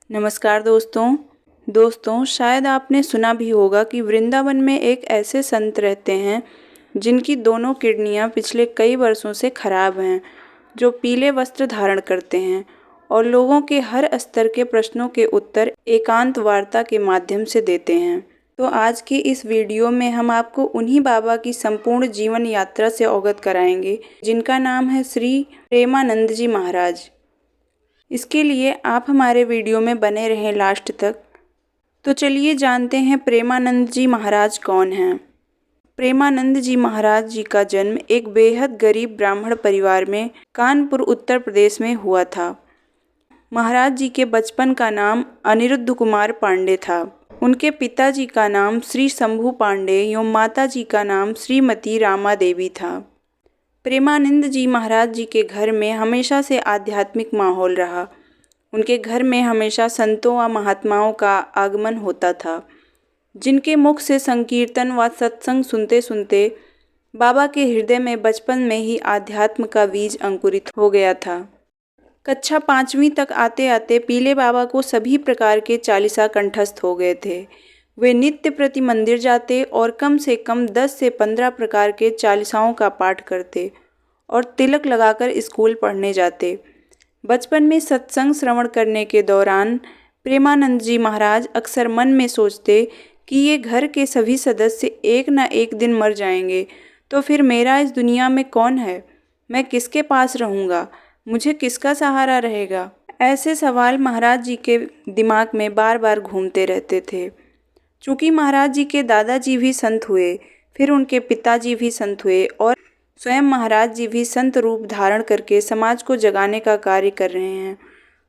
नमस्कार दोस्तों शायद आपने सुना भी होगा कि वृंदावन में एक ऐसे संत रहते हैं जिनकी दोनों किडनियां पिछले कई वर्षों से खराब हैं, जो पीले वस्त्र धारण करते हैं और लोगों के हर स्तर के प्रश्नों के उत्तर एकांत वार्ता के माध्यम से देते हैं। तो आज की इस वीडियो में हम आपको उन्हीं बाबा की संपूर्ण जीवन यात्रा से अवगत कराएंगे, जिनका नाम है श्री प्रेमानंद जी महाराज। इसके लिए आप हमारे वीडियो में बने रहें लास्ट तक। तो चलिए जानते हैं प्रेमानंद जी महाराज कौन हैं। प्रेमानंद जी महाराज जी का जन्म एक बेहद गरीब ब्राह्मण परिवार में कानपुर उत्तर प्रदेश में हुआ था। महाराज जी के बचपन का नाम अनिरुद्ध कुमार पांडे था। उनके पिताजी का नाम श्री शंभू पांडे एवं माता जी का नाम श्रीमती रामा देवी था। प्रेमानंद जी महाराज जी के घर में हमेशा से आध्यात्मिक माहौल रहा। उनके घर में हमेशा संतों व महात्माओं का आगमन होता था, जिनके मुख से संकीर्तन व सत्संग सुनते सुनते बाबा के हृदय में बचपन में ही आध्यात्म का बीज अंकुरित हो गया था। कक्षा 5वीं तक आते आते पीले बाबा को सभी प्रकार के चालीसा कंठस्थ हो गए थे। वे नित्य प्रति मंदिर जाते और कम से कम 10 से 15 प्रकार के चालीसाओं का पाठ करते और तिलक लगाकर स्कूल पढ़ने जाते। बचपन में सत्संग श्रवण करने के दौरान प्रेमानंद जी महाराज अक्सर मन में सोचते कि ये घर के सभी सदस्य एक न एक दिन मर जाएंगे, तो फिर मेरा इस दुनिया में कौन है? मैं किसके पास रहूँगा? मुझे किसका सहारा रहेगा? ऐसे सवाल महाराज जी के दिमाग में बार बार घूमते रहते थे। चूँकि महाराज जी के दादाजी भी संत हुए, फिर उनके पिताजी भी संत हुए और स्वयं महाराज जी भी संत रूप धारण करके समाज को जगाने का कार्य कर रहे हैं।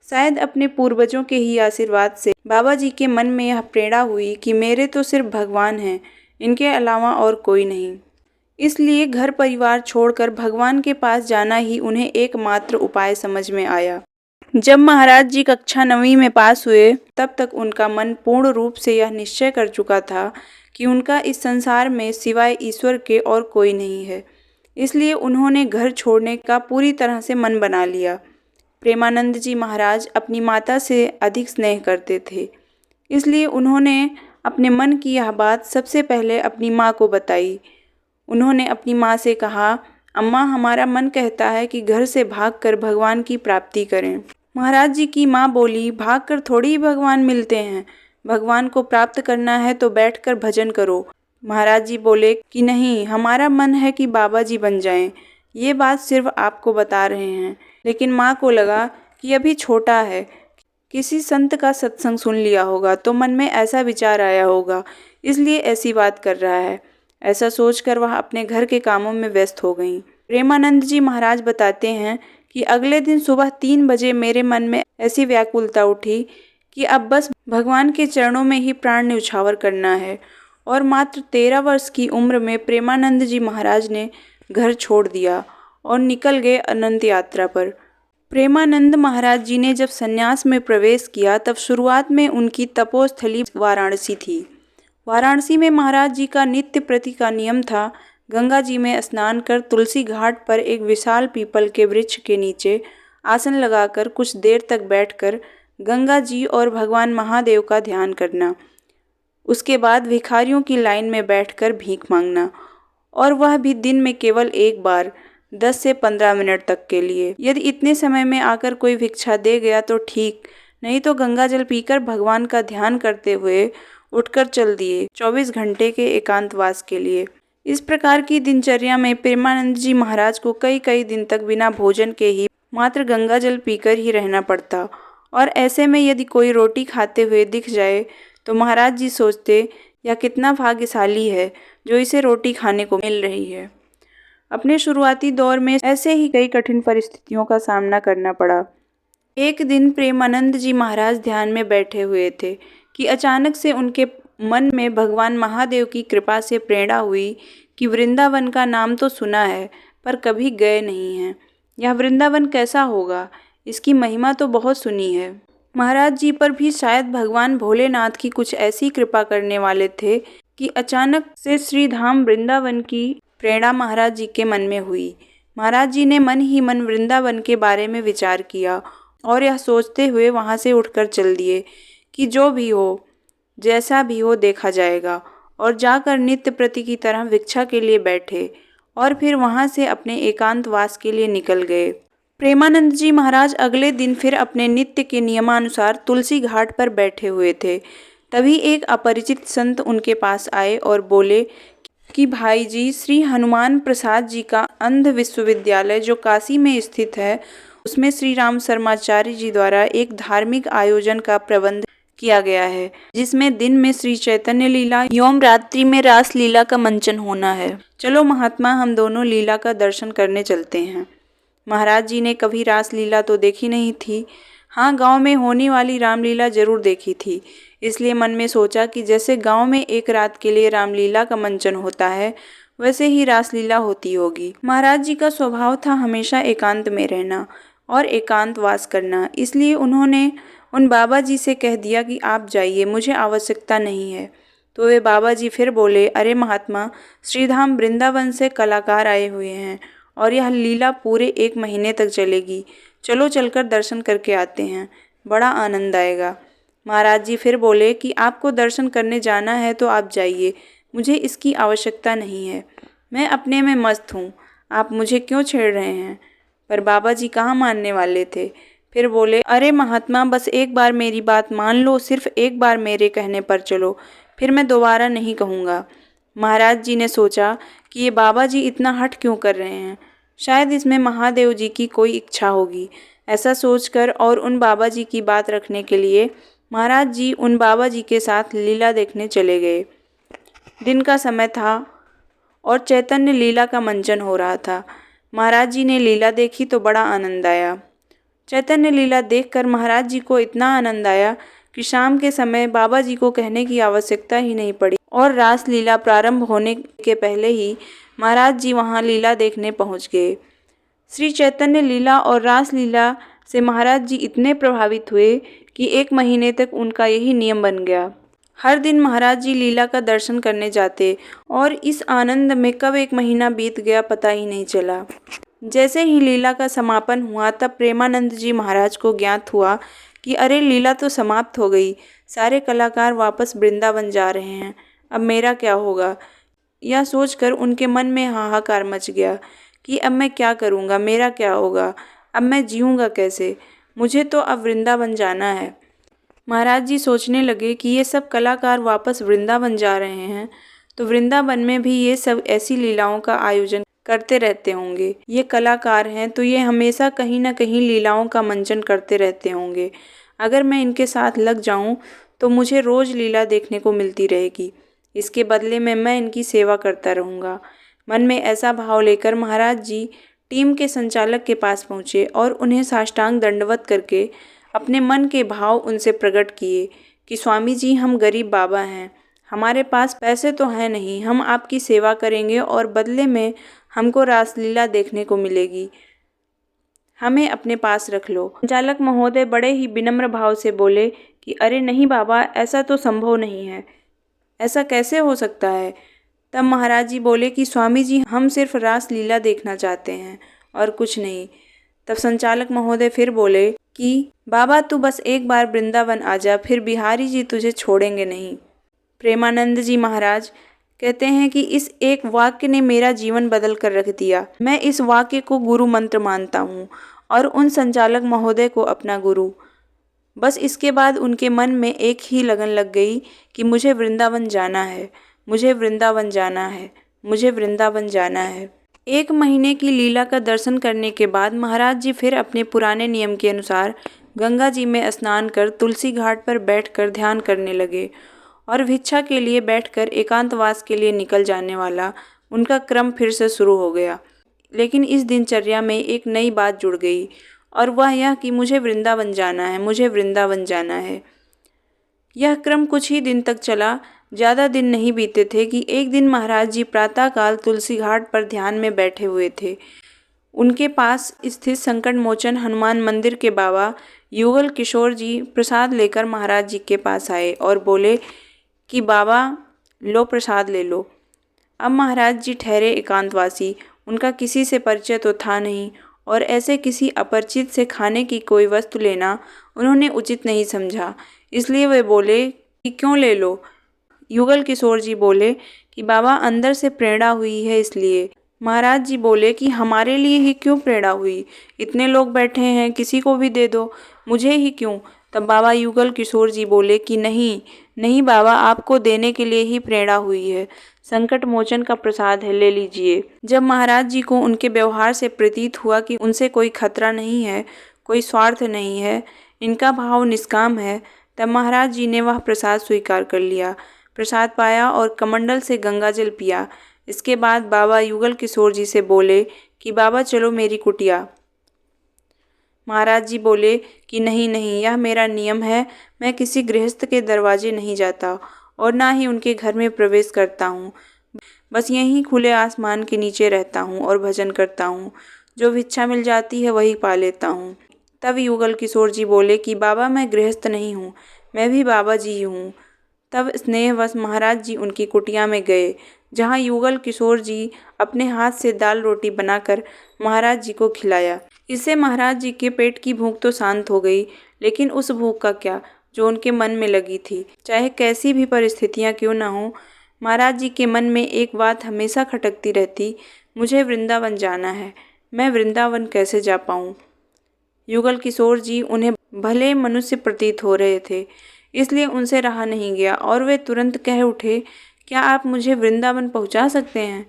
शायद अपने पूर्वजों के ही आशीर्वाद से बाबा जी के मन में यह प्रेरणा हुई कि मेरे तो सिर्फ भगवान हैं, इनके अलावा और कोई नहीं। इसलिए घर परिवार छोड़कर भगवान के पास जाना ही उन्हें एकमात्र उपाय समझ में आया। जब महाराज जी कक्षा 9वीं में पास हुए, तब तक उनका मन पूर्ण रूप से यह निश्चय कर चुका था कि उनका इस संसार में सिवाय ईश्वर के और कोई नहीं है। इसलिए उन्होंने घर छोड़ने का पूरी तरह से मन बना लिया। प्रेमानंद जी महाराज अपनी माता से अधिक स्नेह करते थे, इसलिए उन्होंने अपने मन की यह बात सबसे पहले अपनी माँ को बताई। उन्होंने अपनी माँ से कहा, अम्मा, हमारा मन कहता है कि घर से भागकर भगवान की प्राप्ति करें। महाराज जी की माँ बोली, भागकर थोड़ी ही भगवान मिलते हैं, भगवान को प्राप्त करना है तो बैठकर भजन करो। महाराज जी बोले कि नहीं, हमारा मन है कि बाबा जी बन जाएं। ये बात सिर्फ आपको बता रहे हैं। लेकिन माँ को लगा कि अभी छोटा है, किसी संत का सत्संग सुन लिया होगा तो मन में ऐसा विचार आया होगा, इसलिए ऐसी बात कर रहा है। ऐसा सोचकर वह अपने घर के कामों में व्यस्त हो गईं। प्रेमानंद जी महाराज बताते हैं कि अगले दिन सुबह 3 बजे मेरे मन में ऐसी व्याकुलता उठी कि अब बस भगवान के चरणों में ही प्राण न्यौछावर करना है। और मात्र 13 वर्ष की उम्र में प्रेमानंद जी महाराज ने घर छोड़ दिया और निकल गए अनंत यात्रा पर। प्रेमानंद महाराज जी ने जब संन्यास में प्रवेश किया, तब शुरुआत में उनकी तपोस्थली वाराणसी थी। वाराणसी में महाराज जी का नित्य प्रति का नियम था गंगा जी में स्नान कर तुलसी घाट पर एक विशाल पीपल के वृक्ष के नीचे आसन लगाकर कुछ देर तक बैठकर गंगा जी और भगवान महादेव का ध्यान करना। उसके बाद भिखारियों की लाइन में बैठकर भीख मांगना, और वह भी दिन में केवल एक बार 10 से 15 मिनट तक के लिए। यदि इतने समय में आकर कोई भिक्षा दे गया तो ठीक, नहीं तो गंगा जल पीकर भगवान का ध्यान करते हुए उठकर चल दिए 24 घंटे के एकांतवास के लिए। इस प्रकार की दिनचर्या में प्रेमानंद जी महाराज को कई कई दिन तक बिना भोजन के ही मात्र गंगा जल पीकर ही रहना पड़ता। और ऐसे में यदि कोई रोटी खाते हुए दिख जाए तो महाराज जी सोचते, यह कितना भाग्यशाली है जो इसे रोटी खाने को मिल रही है। अपने शुरुआती दौर में ऐसे ही कई कठिन परिस्थितियों का सामना करना पड़ा। एक दिन प्रेमानंद जी महाराज ध्यान में बैठे हुए थे कि अचानक से उनके मन में भगवान महादेव की कृपा से प्रेरणा हुई कि वृंदावन का नाम तो सुना है पर कभी गए नहीं हैं। यह वृंदावन कैसा होगा, इसकी महिमा तो बहुत सुनी है। महाराज जी पर भी शायद भगवान भोलेनाथ की कुछ ऐसी कृपा करने वाले थे कि अचानक से श्री धाम वृंदावन की प्रेरणा महाराज जी के मन में हुई। महाराज जी ने मन ही मन वृंदावन के बारे में विचार किया और यह सोचते हुए वहाँ से उठकर चल दिए कि जो भी हो, जैसा भी हो देखा जाएगा, और जाकर नित्य प्रति की तरह भिक्षा के लिए बैठे और फिर वहाँ से अपने एकांतवास के लिए निकल गए। प्रेमानंद जी महाराज अगले दिन फिर अपने नित्य के नियमानुसार तुलसी घाट पर बैठे हुए थे। तभी एक अपरिचित संत उनके पास आए और बोले कि भाई जी, श्री हनुमान प्रसाद जी का अंध विश्वविद्यालय जो काशी में स्थित है, उसमें श्री राम शर्माचार्य जी द्वारा एक धार्मिक आयोजन का प्रबंध किया गया है, जिसमें दिन में श्री चैतन्य लीला एवं रात्रि में रास लीला का मंचन होना है। चलो महात्मा, हम दोनों लीला का दर्शन करने चलते हैं। महाराज जी ने कभी रास लीला तो देखी नहीं थी। हाँ, गांव में होने वाली रामलीला जरूर देखी थी। इसलिए मन में सोचा कि जैसे गांव में एक रात के लिए रामलीला का मंचन होता है, वैसे ही रासलीला होती होगी। महाराज जी का स्वभाव था हमेशा एकांत में रहना और एकांतवास करना। इसलिए उन्होंने उन बाबा जी से कह दिया कि आप जाइए, मुझे आवश्यकता नहीं है। तो वे बाबा जी फिर बोले, अरे महात्मा, श्रीधाम वृंदावन से कलाकार आए हुए हैं और यह लीला पूरे 1 महीने तक चलेगी। चलो चलकर दर्शन करके आते हैं, बड़ा आनंद आएगा। महाराज जी फिर बोले कि आपको दर्शन करने जाना है तो आप जाइए, मुझे इसकी आवश्यकता नहीं है, मैं अपने में मस्त हूँ, आप मुझे क्यों छेड़ रहे हैं। पर बाबा जी कहाँ मानने वाले थे। फिर बोले, अरे महात्मा, बस एक बार मेरी बात मान लो, सिर्फ एक बार मेरे कहने पर चलो, फिर मैं दोबारा नहीं कहूँगा। महाराज जी ने सोचा कि ये बाबा जी इतना हठ क्यों कर रहे हैं, शायद इसमें महादेव जी की कोई इच्छा होगी। ऐसा सोचकर और उन बाबा जी की बात रखने के लिए महाराज जी उन बाबा जी के साथ लीला देखने चले गए। दिन का समय था और चैतन्य लीला का मंचन हो रहा था। महाराज जी ने लीला देखी तो बड़ा आनंद आया। चैतन्य लीला देखकर महाराज जी को इतना आनंद आया कि शाम के समय बाबा जी को कहने की आवश्यकता ही नहीं पड़ी और रास लीला प्रारंभ होने के पहले ही महाराज जी वहां लीला देखने पहुंच गए। श्री चैतन्य लीला और रास लीला से महाराज जी इतने प्रभावित हुए कि 1 महीने तक उनका यही नियम बन गया। हर दिन महाराज जी लीला का दर्शन करने जाते और इस आनंद में कब 1 महीना बीत गया पता ही नहीं चला। जैसे ही लीला का समापन हुआ तब प्रेमानंद जी महाराज को ज्ञात हुआ कि अरे, लीला तो समाप्त हो गई, सारे कलाकार वापस वृंदावन जा रहे हैं, अब मेरा क्या होगा। यह सोचकर उनके मन में हाहाकार मच गया कि अब मैं क्या करूँगा, मेरा क्या होगा, अब मैं जीऊँगा कैसे, मुझे तो अब वृंदावन जाना है। महाराज जी सोचने लगे कि ये सब कलाकार वापस वृंदावन जा रहे हैं तो वृंदावन में भी ये सब ऐसी लीलाओं का आयोजन करते रहते होंगे। ये कलाकार हैं तो ये हमेशा कहीं ना कहीं लीलाओं का मंचन करते रहते होंगे। अगर मैं इनके साथ लग जाऊं तो मुझे रोज़ लीला देखने को मिलती रहेगी। इसके बदले में मैं इनकी सेवा करता रहूँगा। मन में ऐसा भाव लेकर महाराज जी टीम के संचालक के पास पहुँचे और उन्हें साष्टांग दंडवत करके अपने मन के भाव उनसे प्रकट किए कि स्वामी जी, हम गरीब बाबा हैं, हमारे पास पैसे तो हैं नहीं, हम आपकी सेवा करेंगे और बदले में हमको रासलीला देखने को मिलेगी, हमें अपने पास रख लो। संचालक महोदय बड़े ही विनम्र भाव से बोले कि अरे नहीं बाबा, ऐसा तो संभव नहीं है, ऐसा कैसे हो सकता है। तब महाराज जी बोले कि स्वामी जी, हम सिर्फ रासलीला देखना चाहते हैं और कुछ नहीं। तब संचालक महोदय फिर बोले कि बाबा, तू बस एक बार वृंदावन आ जा, फिर बिहारी जी तुझे छोड़ेंगे नहीं। प्रेमानंद जी महाराज कहते हैं कि इस एक वाक्य ने मेरा जीवन बदल कर रख दिया। मैं इस वाक्य को गुरु मंत्र मानता हूँ और उन संचालक महोदय को अपना गुरु। बस इसके बाद उनके मन में एक ही लगन लग गई कि मुझे वृंदावन जाना है, मुझे वृंदावन जाना है, मुझे वृंदावन जाना है। 1 महीने की लीला का दर्शन करने के बाद महाराज जी फिर अपने पुराने नियम के अनुसार गंगा जी में स्नान कर तुलसी घाट पर बैठकर ध्यान करने लगे और भिक्षा के लिए बैठकर एकांतवास के लिए निकल जाने वाला उनका क्रम फिर से शुरू हो गया। लेकिन इस दिनचर्या में एक नई बात जुड़ गई और वह यह कि मुझे वृंदावन जाना है, मुझे वृंदावन जाना है। यह क्रम कुछ ही दिन तक चला। ज़्यादा दिन नहीं बीते थे कि एक दिन महाराज जी प्रातःकाल तुलसी घाट पर ध्यान में बैठे हुए थे। उनके पास स्थित संकट मोचन हनुमान मंदिर के बाबा युगल किशोर जी प्रसाद लेकर महाराज जी के पास आए और बोले कि बाबा, लो प्रसाद ले लो। अब महाराज जी ठहरे एकांतवासी, उनका किसी से परिचय तो था नहीं और ऐसे किसी अपरिचित से खाने की कोई वस्तु लेना उन्होंने उचित नहीं समझा। इसलिए वे बोले कि क्यों ले लो। युगल किशोर जी बोले कि बाबा अंदर से प्रेरणा हुई है इसलिए। महाराज जी बोले कि हमारे लिए ही क्यों प्रेरणा हुई, इतने लोग बैठे हैं, किसी को भी दे दो, मुझे ही क्यों। तब बाबा युगल किशोर जी बोले कि नहीं नहीं बाबा, आपको देने के लिए ही प्रेरणा हुई है, संकट मोचन का प्रसाद है, ले लीजिए। जब महाराज जी को उनके व्यवहार से प्रतीत हुआ कि उनसे कोई खतरा नहीं है, कोई स्वार्थ नहीं है, इनका भाव निष्काम है, तब महाराज जी ने वह प्रसाद स्वीकार कर लिया। प्रसाद पाया और कमंडल से गंगा जल पिया। इसके बाद बाबा युगल किशोर जी से बोले कि बाबा चलो मेरी कुटिया। महाराज जी बोले कि नहीं नहीं, यह मेरा नियम है, मैं किसी गृहस्थ के दरवाजे नहीं जाता और ना ही उनके घर में प्रवेश करता हूँ, बस यहीं खुले आसमान के नीचे रहता हूँ और भजन करता हूँ, जो भिक्षा मिल जाती है वही पा लेता हूँ। तब युगल किशोर जी बोले कि बाबा मैं गृहस्थ नहीं हूँ, मैं भी बाबा जी ही हूँ। तब स्नेहवश महाराज जी उनकी कुटिया में गए, जहाँ युगल किशोर जी अपने हाथ से दाल रोटी बनाकर महाराज जी को खिलाया। इससे महाराज जी के पेट की भूख तो शांत हो गई, लेकिन उस भूख का क्या जो उनके मन में लगी थी। चाहे कैसी भी परिस्थितियाँ क्यों न हो, महाराज जी के मन में एक बात हमेशा खटकती रहती, मुझे वृंदावन जाना है, मैं वृंदावन कैसे जा पाऊँ। युगल किशोर जी उन्हें भले मनुष्य प्रतीत हो रहे थे, इसलिए उनसे रहा नहीं गया और वे तुरंत कह उठे, क्या आप मुझे वृंदावन पहुंचा सकते हैं।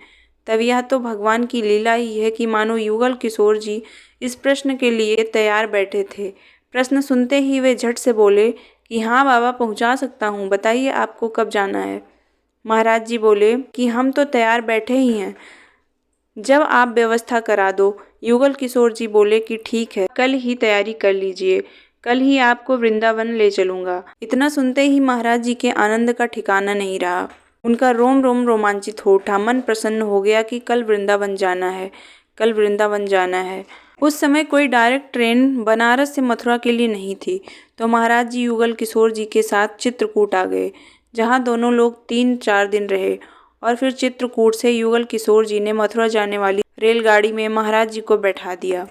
तब यह तो भगवान की लीला ही है कि मानो युगल किशोर जी इस प्रश्न के लिए तैयार बैठे थे। प्रश्न सुनते ही वे झट से बोले कि हाँ बाबा पहुंचा सकता हूँ, बताइए आपको कब जाना है। महाराज जी बोले कि हम तो तैयार बैठे ही हैं, जब आप व्यवस्था करा दो। युगल किशोर जी बोले कि ठीक है, कल ही तैयारी कर लीजिए, कल ही आपको वृंदावन ले चलूंगा। इतना सुनते ही महाराज जी के आनंद का ठिकाना नहीं रहा, उनका रोम रोम रोमांचित हो उठा, मन प्रसन्न हो गया कि कल वृंदावन जाना है, कल वृंदावन जाना है। उस समय कोई डायरेक्ट ट्रेन बनारस से मथुरा के लिए नहीं थी, तो महाराज जी युगल किशोर जी के साथ चित्रकूट आ गए, जहाँ दोनों लोग 3-4 दिन रहे और फिर चित्रकूट से युगल किशोर जी ने मथुरा जाने वाली रेलगाड़ी में महाराज जी को बैठा दिया।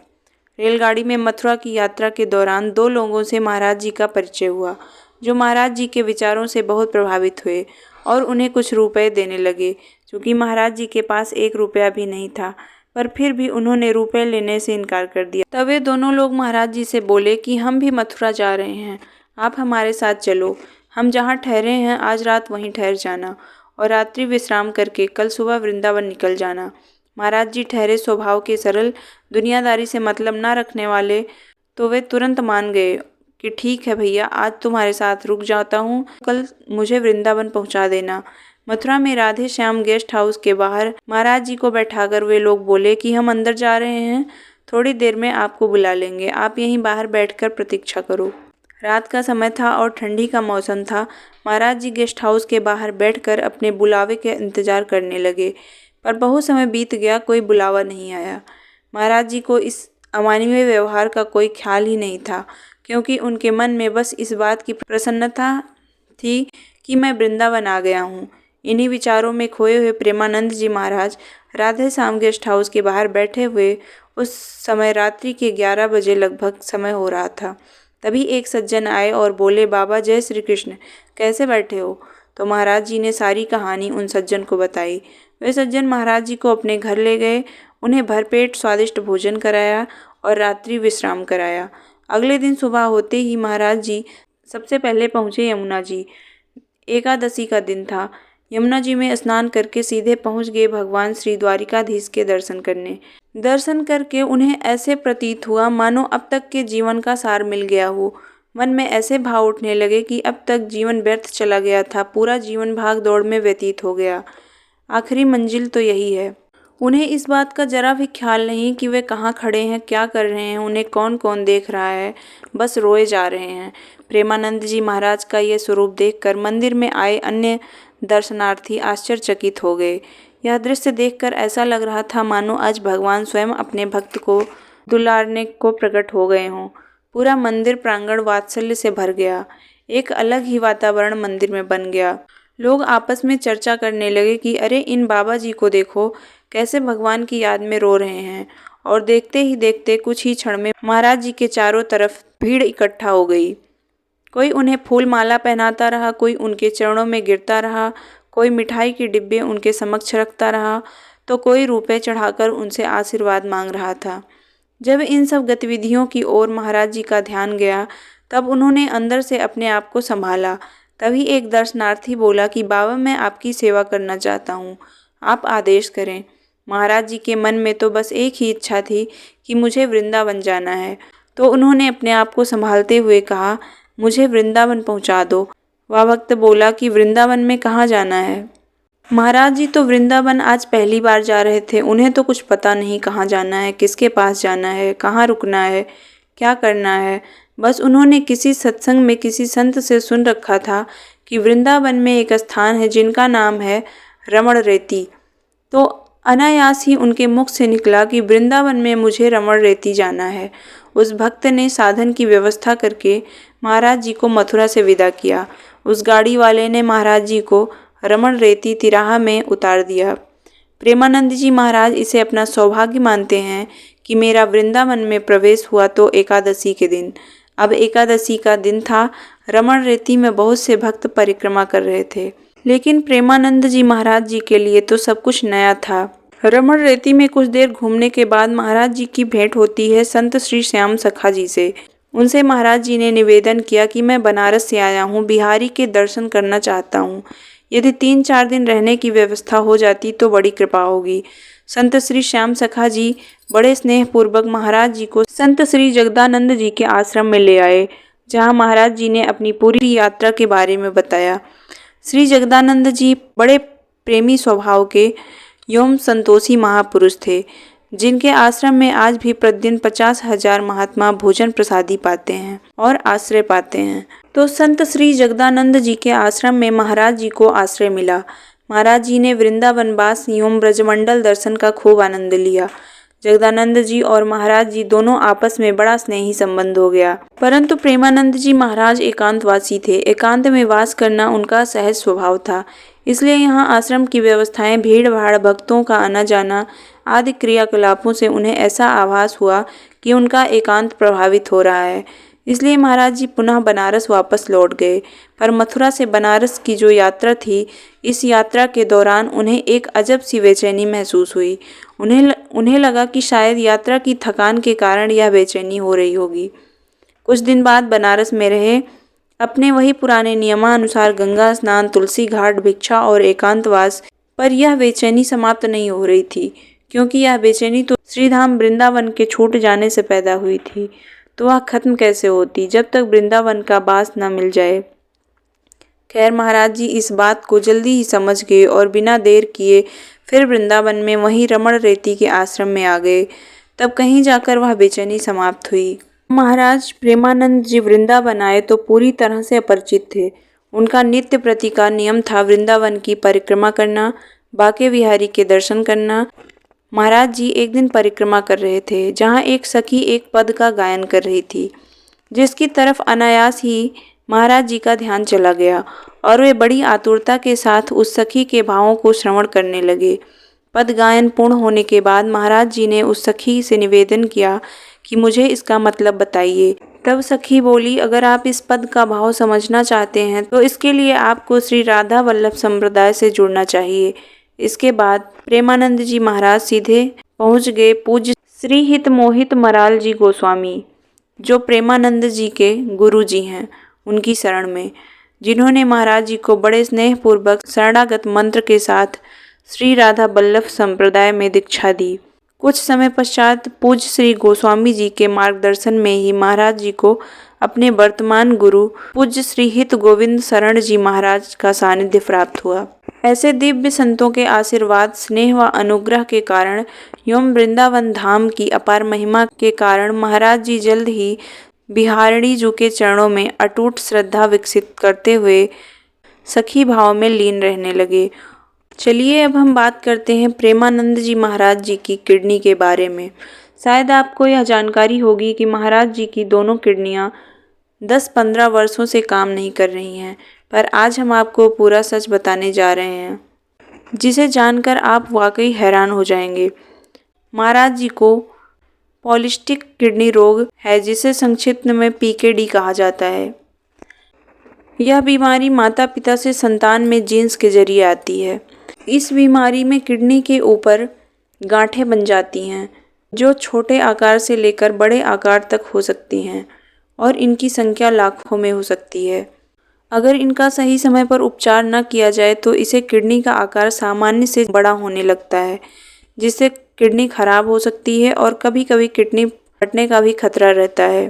रेलगाड़ी में मथुरा की यात्रा के दौरान 2 लोगों से महाराज जी का परिचय हुआ, जो महाराज जी के विचारों से बहुत प्रभावित हुए और उन्हें कुछ रुपए देने लगे। क्योंकि महाराज जी के पास 1 रुपया भी नहीं था, पर फिर भी उन्होंने रुपए लेने से इनकार कर दिया। तब वे दोनों लोग महाराज जी से बोले कि हम भी मथुरा जा रहे हैं, आप हमारे साथ चलो, हम जहाँ ठहरे हैं आज रात वहीं ठहर जाना और रात्रि विश्राम करके कल सुबह वृंदावन निकल जाना। महाराज जी ठहरे स्वभाव के सरल, दुनियादारी से मतलब ना रखने वाले, तो वे तुरंत मान गए कि ठीक है भैया, आज तुम्हारे साथ रुक जाता हूँ, कल मुझे वृंदावन पहुँचा देना। मथुरा में राधे श्याम गेस्ट हाउस के बाहर महाराज जी को बैठाकर वे लोग बोले कि हम अंदर जा रहे हैं, थोड़ी देर में आपको बुला लेंगे, आप यहीं बाहर बैठकर प्रतीक्षा करो। रात का समय था और ठंडी का मौसम था। महाराज जी गेस्ट हाउस के बाहर बैठकर अपने बुलावे के इंतजार करने लगे, पर बहुत समय बीत गया, कोई बुलावा नहीं आया। महाराज जी को इस अमानवीय व्यवहार का कोई ख्याल ही नहीं था, क्योंकि उनके मन में बस इस बात की प्रसन्नता थी कि मैं वृंदावन आ गया हूँ। इन्हीं विचारों में खोए हुए प्रेमानंद जी महाराज राधे श्याम गेस्ट हाउस के बाहर बैठे हुए उस समय रात्रि के 11 बजे लगभग समय हो रहा था। तभी एक सज्जन आए और बोले, बाबा जय श्री कृष्ण, कैसे बैठे हो। तो महाराज जी ने सारी कहानी उन सज्जन को बताई। वे सज्जन महाराज जी को अपने घर ले गए, उन्हें भरपेट स्वादिष्ट भोजन कराया और रात्रि विश्राम कराया। अगले दिन सुबह होते ही महाराज जी सबसे पहले पहुँचे यमुना जी। एकादशी का दिन था। यमुना जी में स्नान करके सीधे पहुंच गए भगवान श्री द्वारिकाधीश के दर्शन करने। दर्शन करके उन्हें ऐसे प्रतीत हुआ मानो अब तक के जीवन का सार मिल गया हो। मन में ऐसे भाव उठने लगे कि अब तक जीवन व्यर्थ चला गया था, पूरा जीवन भाग दौड़ में व्यतीत हो गया, आखिरी मंजिल तो यही है। उन्हें इस बात का जरा भी ख्याल नहीं कि वे कहाँ खड़े हैं, क्या कर रहे हैं, उन्हें कौन कौन देख रहा है, बस रोए जा रहे हैं। प्रेमानंद जी महाराज का ये स्वरूप देखकर मंदिर में आए अन्य दर्शनार्थी आश्चर्यचकित हो गए। यह दृश्य देखकर ऐसा लग रहा था मानो आज भगवान स्वयं अपने भक्त को दुलारने को प्रकट हो गए हों। पूरा मंदिर प्रांगण वात्सल्य से भर गया। एक अलग ही वातावरण मंदिर में बन गया। लोग आपस में चर्चा करने लगे कि अरे इन बाबा जी को देखो, कैसे भगवान की याद में रो रहे हैं और देखते ही देखते कुछ ही क्षण में महाराज जी के चारों तरफ भीड़ इकट्ठा हो गई। कोई उन्हें फूल माला पहनाता रहा, कोई उनके चरणों में गिरता रहा, कोई मिठाई के डिब्बे उनके समक्ष रखता रहा, तो कोई रुपए चढ़ाकर उनसे आशीर्वाद मांग रहा था। जब इन सब गतिविधियों की ओर महाराज जी का ध्यान गया, तब उन्होंने अंदर से अपने आप को संभाला। तभी एक दर्शनार्थी बोला कि बाबा, मैं आपकी सेवा करना चाहता हूँ, आप आदेश करें। महाराज जी के मन में तो बस एक ही इच्छा थी कि मुझे वृंदावन जाना है, तो उन्होंने अपने आप को संभालते हुए कहा, मुझे वृंदावन पहुँचा दो। वह भक्त बोला कि वृंदावन में कहाँ जाना है? महाराज जी तो वृंदावन आज पहली बार जा रहे थे, उन्हें तो कुछ पता नहीं कहाँ जाना है, किसके पास जाना है, कहाँ रुकना है, क्या करना है। बस उन्होंने किसी सत्संग में किसी संत से सुन रखा था कि वृंदावन में एक स्थान है जिनका नाम है रमण रेती। तो अनायास ही उनके मुख से निकला कि वृंदावन में मुझे रमण रेती जाना है। उस भक्त ने साधन की व्यवस्था करके महाराज जी को मथुरा से विदा किया। उस गाड़ी वाले ने महाराज जी को रमण रेती तिराहा में उतार दिया। प्रेमानंद जी महाराज इसे अपना सौभाग्य मानते हैं कि मेरा वृंदावन में प्रवेश हुआ तो एकादशी के दिन। अब एकादशी का दिन था। रमण रेती में बहुत से भक्त परिक्रमा कर रहे थे, लेकिन प्रेमानंद जी महाराज जी के लिए तो सब कुछ नया था। रमण रेती में कुछ देर घूमने के बाद महाराज जी की भेंट होती है संत श्री श्याम सखा जी से। उनसे महाराज जी ने निवेदन किया कि मैं बनारस से आया हूँ, बिहारी के दर्शन करना चाहता हूँ। यदि 3-4 दिन रहने की व्यवस्था हो जाती तो बड़ी कृपा होगी। संत श्री श्याम सखा जी बड़े स्नेहपूर्वक महाराज जी को संत श्री जगदानंद जी के आश्रम में ले आए, जहाँ महाराज जी ने अपनी पूरी यात्रा के बारे में बताया। श्री जगदानंद जी बड़े प्रेमी स्वभाव के एवं संतोषी महापुरुष थे, जिनके आश्रम में आज भी प्रतिदिन 50,000 महात्मा भोजन प्रसादी पाते हैं और आश्रय पाते हैं। तो संत श्री जगदानंद जी के आश्रम में महाराज जी को आश्रय मिला। महाराज जी ने वृंदावनवास एवं ब्रजमंडल दर्शन का खूब आनंद लिया। जगदानंद जी और महाराज जी दोनों आपस में बड़ा स्नेही संबंध हो गया। परंतु प्रेमानंद जी महाराज एकांतवासी थे। एकांत में वास करना उनका सहज स्वभाव था। इसलिए यहाँ आश्रम की व्यवस्थाएं, भीड़ भाड़, भक्तों का आना जाना आदि क्रियाकलापों से उन्हें ऐसा आभास हुआ कि उनका एकांत प्रभावित हो रहा है। इसलिए महाराज जी पुनः बनारस वापस लौट गए। पर मथुरा से बनारस की जो यात्रा थी, इस यात्रा के दौरान उन्हें एक अजब सी बेचैनी महसूस हुई। उन्हें लगा कि शायद यात्रा की थकान के कारण यह बेचैनी हो रही होगी। कुछ दिन बाद बनारस में रहे। अपने वही पुराने नियमानुसार गंगा स्नान, तुलसी घाट, भिक्षा और एकांतवास, पर यह बेचैनी समाप्त नहीं हो रही थी, क्योंकि यह बेचैनी तो श्रीधाम वृंदावन के छूट जाने से पैदा हुई थी। तो वह खत्म कैसे होती जब तक वृंदावन का बास न मिल जाए। खैर, महाराज जी इस बात को जल्दी ही समझ गए और बिना देर किए फिर वृंदावन में वहीं रमण रेती के आश्रम में आ गए। तब कहीं जाकर वह बेचैनी समाप्त हुई। महाराज प्रेमानंद जी वृंदावन आए तो पूरी तरह से अपरिचित थे। उनका नित्य प्रति का नियम था वृंदावन की परिक्रमा करना, बाके बिहारी के दर्शन करना। महाराज जी एक दिन परिक्रमा कर रहे थे, जहाँ एक सखी एक पद का गायन कर रही थी, जिसकी तरफ अनायास ही महाराज जी का ध्यान चला गया और वे बड़ी आतुरता के साथ उस सखी के भावों को श्रवण करने लगे। पद गायन पूर्ण होने के बाद महाराज जी ने उस सखी से निवेदन किया कि मुझे इसका मतलब बताइए। तब सखी बोली, अगर आप इस पद का भाव समझना चाहते हैं तो इसके लिए आपको श्री राधा वल्लभ संप्रदाय से जुड़ना चाहिए। इसके बाद प्रेमानंद जी महाराज सीधे पहुंच गए पूज्य श्री हित मोहित मराल जी गोस्वामी, जो प्रेमानंद जी के गुरु जी हैं, उनकी शरण में, जिन्होंने महाराज जी को बड़े स्नेहपूर्वक शरणागत मंत्र के साथ श्री राधा वल्लभ संप्रदाय में दीक्षा दी। कुछ समय पश्चात पूज्य श्री गोस्वामी जी के मार्गदर्शन में ही महाराज जी को अपने वर्तमान गुरु पूज्य श्री हित गोविंद शरण जी महाराज का सानिध्य प्राप्त हुआ। ऐसे दिव्य संतों के आशीर्वाद, स्नेह व अनुग्रह के कारण एवं वृंदावन धाम की अपार महिमा के कारण महाराज जी जल्द ही बिहारिणी जी के चरणों में अटूट श्रद्धा विकसित करते हुए सखी भाव में लीन रहने लगे। चलिए अब हम बात करते हैं प्रेमानंद जी महाराज जी की किडनी के बारे में। शायद आपको यह जानकारी होगी कि महाराज जी की दोनों किडनियां 10-15 वर्षों से काम नहीं कर रही हैं, पर आज हम आपको पूरा सच बताने जा रहे हैं, जिसे जानकर आप वाकई हैरान हो जाएंगे। महाराज जी को पॉलिस्टिक किडनी रोग है, जिसे संक्षिप्त में पीकेडी कहा जाता है। यह बीमारी माता पिता से संतान में जीन्स के जरिए आती है। इस बीमारी में किडनी के ऊपर गांठें बन जाती हैं, जो छोटे आकार से लेकर बड़े आकार तक हो सकती हैं और इनकी संख्या लाखों में हो सकती है। अगर इनका सही समय पर उपचार न किया जाए तो इसे किडनी का आकार सामान्य से बड़ा होने लगता है, जिससे किडनी खराब हो सकती है और कभी कभी किडनी फटने का भी खतरा रहता है।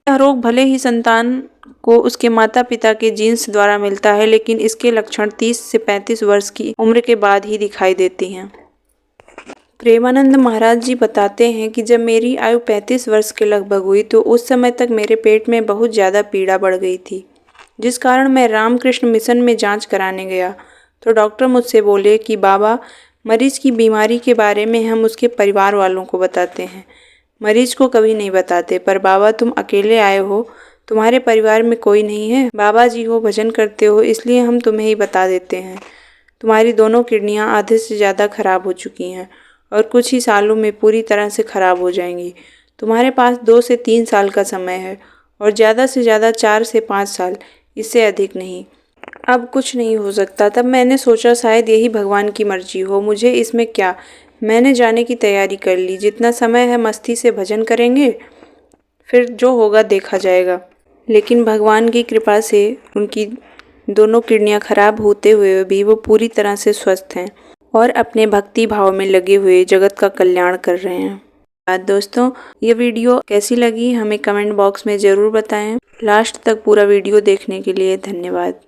यह रोग भले ही संतान को उसके माता पिता के जीन्स द्वारा मिलता है, लेकिन इसके लक्षण 30 से 35 वर्ष की उम्र के बाद ही दिखाई देते हैं। प्रेमानंद महाराज जी बताते हैं कि जब मेरी आयु 35 वर्ष के लगभग हुई तो उस समय तक मेरे पेट में बहुत ज़्यादा पीड़ा बढ़ गई थी, जिस कारण मैं रामकृष्ण मिशन में जांच कराने गया तो डॉक्टर मुझसे बोले कि बाबा, मरीज की बीमारी के बारे में हम उसके परिवार वालों को बताते हैं, मरीज को कभी नहीं बताते। पर बाबा, तुम अकेले आए हो, तुम्हारे परिवार में कोई नहीं है, बाबा जी हो, भजन करते हो, इसलिए हम तुम्हें ही बता देते हैं। तुम्हारी दोनों किडनियाँ आधे से ज़्यादा खराब हो चुकी हैं और कुछ ही सालों में पूरी तरह से खराब हो जाएंगी। तुम्हारे पास 2 से 3 साल का समय है और ज़्यादा से ज़्यादा 4 से 5 साल, इससे अधिक नहीं। अब कुछ नहीं हो सकता। तब मैंने सोचा शायद यही भगवान की मर्जी हो, मुझे इसमें क्या। मैंने जाने की तैयारी कर ली। जितना समय है मस्ती से भजन करेंगे, फिर जो होगा देखा जाएगा। लेकिन भगवान की कृपा से उनकी दोनों किडनियाँ खराब होते हुए भी वो पूरी तरह से स्वस्थ हैं और अपने भक्ति भाव में लगे हुए जगत का कल्याण कर रहे हैं। दोस्तों, ये वीडियो कैसी लगी हमें कमेंट बॉक्स में ज़रूर बताएं। लास्ट तक पूरा वीडियो देखने के लिए धन्यवाद।